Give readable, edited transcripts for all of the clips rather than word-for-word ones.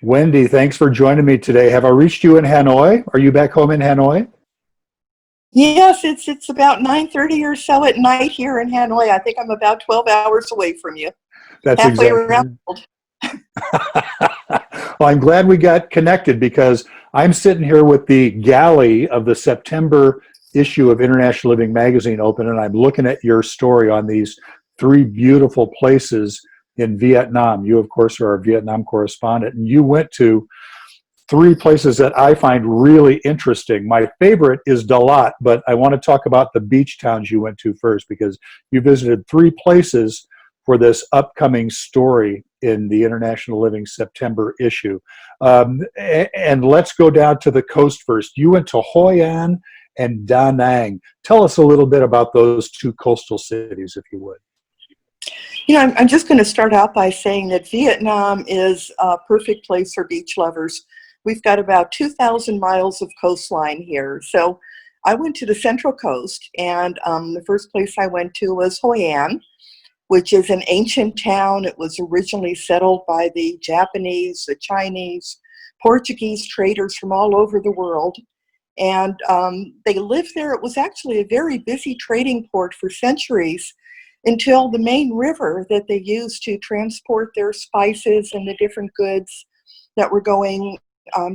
Wendy, thanks for joining me today. Have I reached you in Hanoi? Are you back home in Hanoi? Yes, it's about 9:30 or so at night here in Hanoi. I think I'm about 12 hours away from you, That's halfway around exactly. the world. Well, I'm glad we got connected because I'm sitting here with the galley of the September issue of International Living Magazine open, and I'm looking at your story on these three beautiful places in Vietnam. You, of course, are our Vietnam correspondent, and you went to three places that I find really interesting. My favorite is Dalat, but I want to talk about the beach towns you went to first because you visited three places for this upcoming story in the International Living September issue. And let's go down to the coast first. You went to Hoi An and Da Nang. Tell us a little bit about those two coastal cities, if you would. I'm just going to start out by saying that Vietnam is a perfect place for beach lovers. We've got about 2,000 miles of coastline here. So I went to the Central Coast, and the first place I went to was Hoi An, which is an ancient town. It was originally settled by the Japanese, the Chinese, Portuguese traders from all over the world. And they lived there. It was actually a very busy trading port for centuries until the main river that they used to transport their spices and the different goods that were going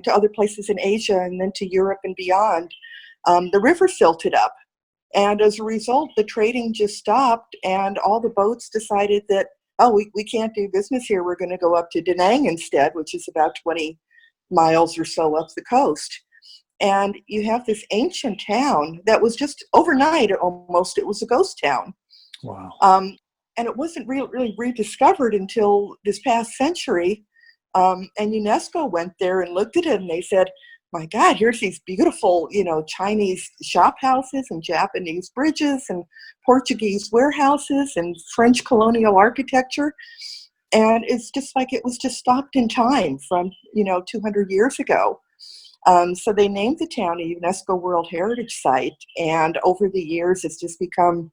to other places in Asia and then to Europe and beyond, the river silted up. And as a result, the trading just stopped, and all the boats decided that, oh, we can't do business here. We're going to go up to Da Nang instead, which is about 20 miles or so up the coast. And you have this ancient town that was just overnight almost, it was a ghost town. Wow. And it wasn't really rediscovered until this past century. And UNESCO went there and looked at it, and they said, my God, here's these beautiful, Chinese shop houses and Japanese bridges and Portuguese warehouses and French colonial architecture. And it's just like it was just stopped in time from, 200 years ago. So they named the town a UNESCO World Heritage Site. And over the years, it's just become,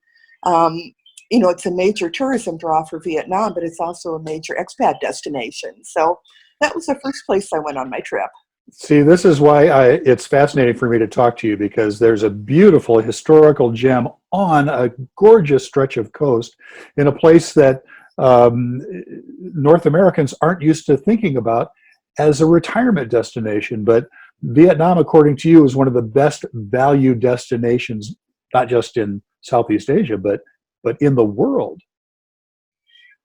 it's a major tourism draw for Vietnam, but it's also a major expat destination. So that was the first place I went on my trip. See, this is why it's fascinating for me to talk to you because there's a beautiful historical gem on a gorgeous stretch of coast in a place that North Americans aren't used to thinking about as a retirement destination. But Vietnam, according to you, is one of the best value destinations, not just in Southeast Asia, but in the world.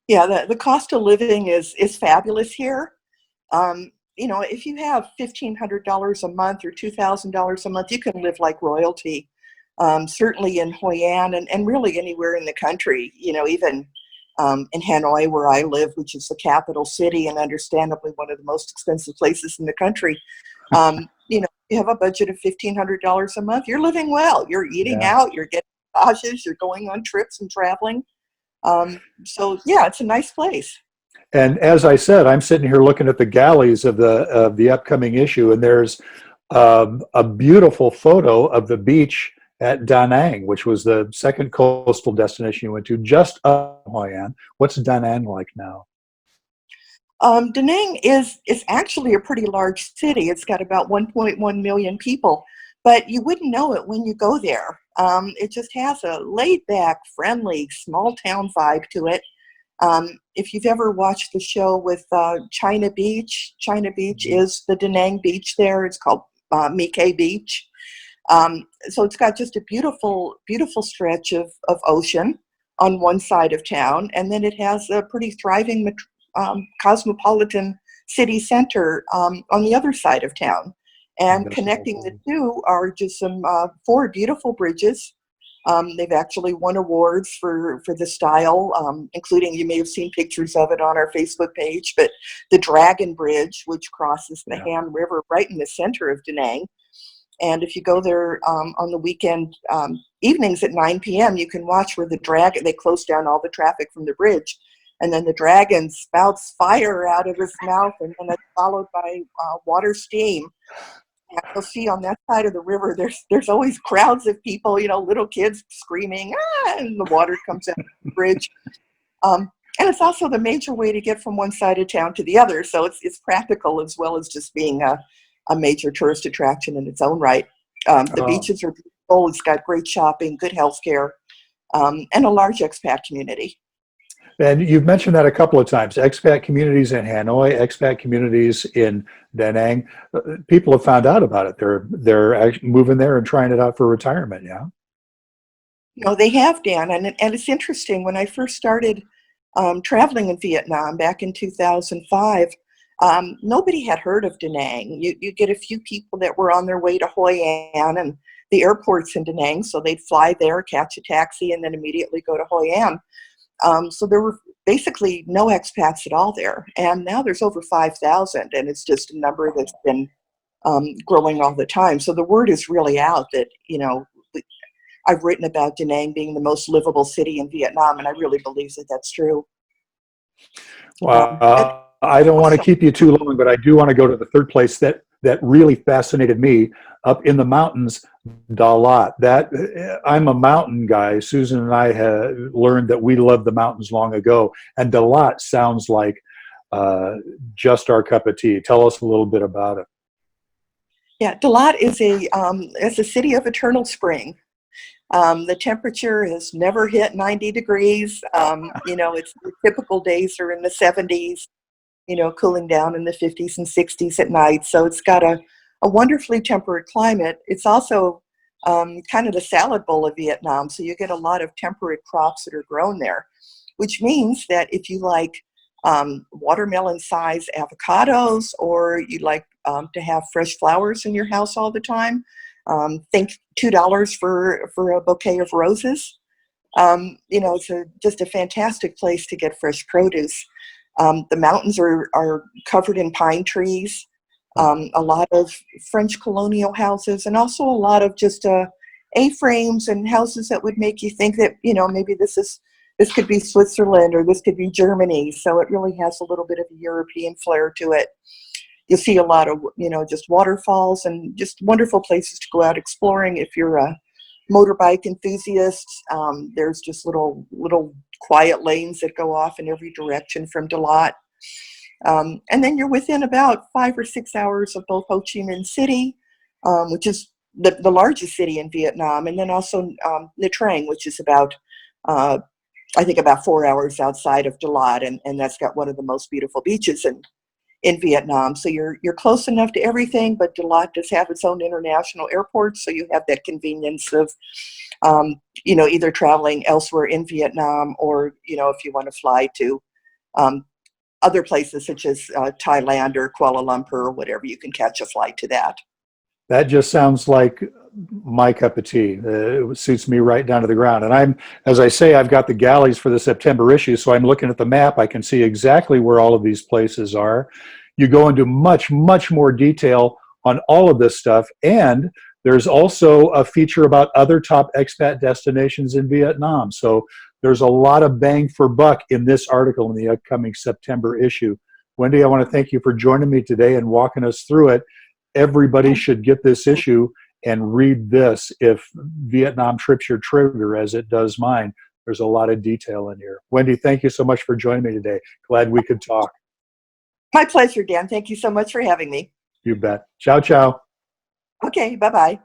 Yeah, the cost of living is fabulous here. If you have $1,500 a month or $2,000 a month, you can live like royalty. Certainly in Hoi An and really anywhere in the country, even in Hanoi where I live, which is the capital city and understandably one of the most expensive places in the country. You have a budget of $1,500 a month, you're living well. You're eating Yeah. out, you're getting massages, you're going on trips and traveling. So yeah, it's a nice place. And as I said, I'm sitting here looking at the galleys of the upcoming issue, and there's a beautiful photo of the beach at Da Nang, which was the second coastal destination you went to, just up Hoi An. What's Da Nang like now? Da Nang is actually a pretty large city. It's got about 1.1 million people, but you wouldn't know it when you go there. It just has a laid-back, friendly, small-town vibe to it. If you've ever watched the show with China Beach is the Da Nang beach there. It's called Mike Beach. So it's got just a beautiful, beautiful stretch of ocean on one side of town, and then it has a pretty thriving cosmopolitan city center on the other side of town. And connecting the two are just some four beautiful bridges. They've actually won awards for the style, including, you may have seen pictures of it on our Facebook page, but the Dragon Bridge, which crosses the Han River right in the center of Da Nang. And if you go there on the weekend evenings at 9 p.m., you can watch where the dragon, they close down all the traffic from the bridge. And then the dragon spouts fire out of his mouth, and then it's followed by water steam. And you'll see on that side of the river, there's always crowds of people, little kids screaming, ah, and the water comes out of the bridge. And it's also the major way to get from one side of town to the other. So it's practical as well as just being a major tourist attraction in its own right. The Oh. beaches are beautiful. It's got great shopping, good health care, and a large expat community. And you've mentioned that a couple of times, expat communities in Hanoi, expat communities in Da Nang. People have found out about it. They're actually moving there and trying it out for retirement, yeah? No, they have, Dan, and it's interesting. When I first started traveling in Vietnam back in 2005, nobody had heard of Da Nang. You get a few people that were on their way to Hoi An, and the airport's in Da Nang, so they'd fly there, catch a taxi, and then immediately go to Hoi An. So there were basically no expats at all there, and now there's over 5,000, and it's just a number that's been growing all the time. So the word is really out that, I've written about Da Nang being the most livable city in Vietnam, and I really believe that that's true. It Well, I don't want to also, keep you too long, but I do want to go to the third place that really fascinated me up in the mountains, Dalat. I'm a mountain guy. Susan and I have learned that we love the mountains long ago, and Dalat sounds like just our cup of tea. Tell us a little bit about it. yeah, Dalat is a city of eternal spring. The temperature has never hit 90 degrees. It's the typical days are in the 70s, cooling down in the 50s and 60s at night. So it's got a wonderfully temperate climate. It's also kind of the salad bowl of Vietnam. So you get a lot of temperate crops that are grown there, which means that if you like watermelon-sized avocados, or you like to have fresh flowers in your house all the time, think $2 for a bouquet of roses. It's just a fantastic place to get fresh produce. The mountains are covered in pine trees, a lot of French colonial houses, and also a lot of just A-frames and houses that would make you think that, maybe this could be Switzerland or this could be Germany. So it really has a little bit of a European flair to it. You'll see a lot of, just waterfalls and just wonderful places to go out exploring. If you're a motorbike enthusiast, there's just little quiet lanes that go off in every direction from Dalat. And then you're within about 5 or 6 hours of both Ho Chi Minh City, which is the largest city in Vietnam, and then also Nha Trang, which is about, I think, about 4 hours outside of Dalat, and that's got one of the most beautiful beaches in Vietnam. So you're close enough to everything, but Dalat does have its own international airport, so you have that convenience of, either traveling elsewhere in Vietnam, or, if you want to fly to other places such as Thailand or Kuala Lumpur or whatever, you can catch a flight to that. That just sounds like my cup of tea. It suits me right down to the ground. And as I say, I've got the galleys for the September issue, so I'm looking at the map. I can see exactly where all of these places are. You go into much, much more detail on all of this stuff. And there's also a feature about other top expat destinations in Vietnam. So there's a lot of bang for buck in this article in the upcoming September issue. Wendy, I want to thank you for joining me today and walking us through it. Everybody should get this issue and read this if Vietnam trips your trigger, as it does mine. There's a lot of detail in here. Wendy, thank you so much for joining me today. Glad we could talk. My pleasure, Dan. Thank you so much for having me. You bet. Ciao, ciao. Okay, bye-bye.